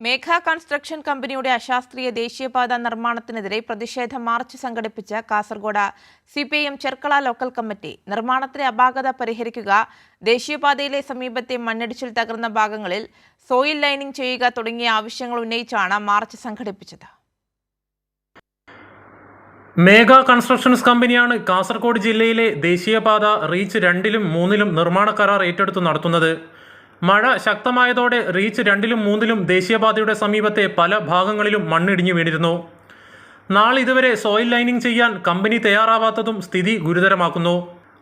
മേഘ construction കമ്പനിയുടെ അശാസ്ത്രീയ ദേശീയപാത നിർമ്മാണത്തിനെതിരെ പ്രതിഷേധ മാർച്ച് സംഘടിപ്പിച്ച Kasaragod CPIM Cherkala local committee നിർമ്മാണത്തിലെ അപാകത പരിഹരിക്കുക, ദേശീയപാതയിലെ സമീപത്തെ മണ്ണിടിച്ചിൽ തകർന്ന ഭാഗങ്ങളിൽ സോയിൽ ലൈനിംഗ് ചെയ്യുക തുടങ്ങിയ ആവശ്യങ്ങൾ ഉന്നയിച്ചാണ് മാർച്ച് സംഘടിപ്പിച്ചത്. മേഘ കൺസ്ട്രക്ഷൻസ് കമ്പനിയാണ് കാസർഗോഡ് ജില്ലയിലെ ദേശീയപാത റീച്ച് 2-ലും 3-ലും നിർമ്മാണ കരാർ ഏറ്റെടുത്ത് നടത്തുന്നത്. മഴ ശക്തമായതോടെ റീച്ച് 2-ലും 3-ലും ദേശീയപാതയുടെ സമീപത്തെ പല ഭാഗങ്ങളിലും മണ്ണിടിഞ്ഞു വീണിരുന്നു. നാളിതുവരെ സോയിൽ ലൈനിംഗ് ചെയ്യാൻ കമ്പനി തയ്യാറാവാത്തതും സ്ഥിതി ഗുരുതരമാക്കുന്നു.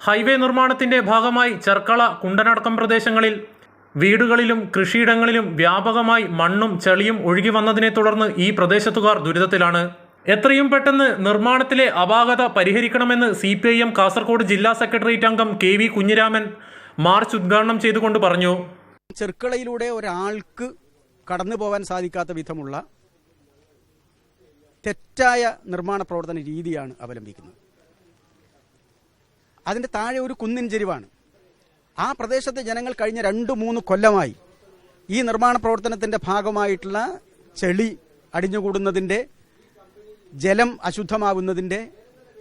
ഹൈവേ നിർമ്മാണത്തിന്റെ ഭാഗമായി ചെർക്കള, കുണ്ടനടക്കം പ്രദേശങ്ങളിൽ വീടുകളിലും കൃഷിയിടങ്ങളിലും വ്യാപകമായി മണ്ണും ചെളിയും ഒഴുകി വന്നതിനെ തുടർന്ന് ഈ പ്രദേശത്തുകാർ ദുരിതത്തിലാണ്. എത്രയും പെട്ടെന്ന് നിർമ്മാണത്തിലെ അപാകത പരിഹരിക്കണമെന്ന് സിപിഐഎം കാസർഗോഡ് ജില്ലാ സെക്രട്ടേറിയറ്റ് അംഗം KV കുഞ്ഞിരാമൻ മാർച്ച് ഉദ്ഘാടനം ചെയ്തുകൊണ്ട് പറഞ്ഞു. ചെർക്കളയിലൂടെ ഒരാൾക്ക് കടന്നു പോകാൻ സാധിക്കാത്ത വിധമുള്ള തെറ്റായ നിർമ്മാണ പ്രവർത്തന രീതിയാണ് അവലംബിക്കുന്നത്. അതിൻ്റെ താഴെ ഒരു കുന്നിൻ ചെരിവാണ്. ആ പ്രദേശത്തെ ജനങ്ങൾ കഴിഞ്ഞ 2-3 കൊല്ലമായി ഈ നിർമ്മാണ പ്രവർത്തനത്തിൻ്റെ ഭാഗമായിട്ടുള്ള ചെളി അടിഞ്ഞുകൂടുന്നതിൻ്റെ, ജലം അശുദ്ധമാവുന്നതിൻ്റെ,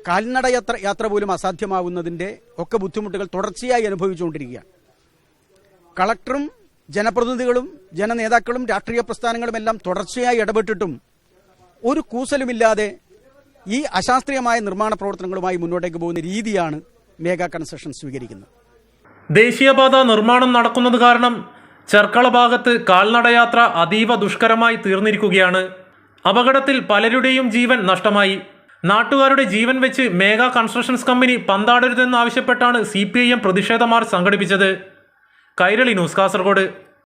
കാൽനട യാത്ര പോലും അസാധ്യമാവുന്നതിൻ്റെ ഒക്കെ ബുദ്ധിമുട്ടുകൾ തുടർച്ചയായി അനുഭവിച്ചുകൊണ്ടിരിക്കുകയാണ്. കളക്ടറും ജനപ്രതിനിധികളും ജനനേതാക്കളും രാഷ്ട്രീയ പ്രസ്ഥാനങ്ങളും എല്ലാം തുടർച്ചയായി ഇടപെട്ടിട്ടും ഒരു കൂസലുമില്ലാതെ ഈ അശാസ്ത്രീയമായ നിർമ്മാണ പ്രവർത്തനങ്ങളുമായി മുന്നോട്ടേക്ക് പോകുന്ന രീതിയാണ് മേഘ കൺസ്ട്രക്ഷൻ സ്വീകരിക്കുന്നത്. ദേശീയപാത നിർമ്മാണം നടക്കുന്നത് കാരണം ചെർക്കള ഭാഗത്ത് കാൽനടയാത്ര അതീവ ദുഷ്കരമായി തീർന്നിരിക്കുകയാണ്. അപകടത്തിൽ പലരുടെയും ജീവൻ നഷ്ടമായി. നാട്ടുകാരുടെ ജീവൻ വെച്ച് മേഘ കൺസ്ട്രക്ഷൻസ് കമ്പനി പന്താടരുതെന്നാവശ്യപ്പെട്ടാണ് സിപിഐഎം പ്രതിഷേധ മാർച്ച് സംഘടിപ്പിച്ചത്. കൈരളി ന്യൂസ്, കാസർഗോഡ്.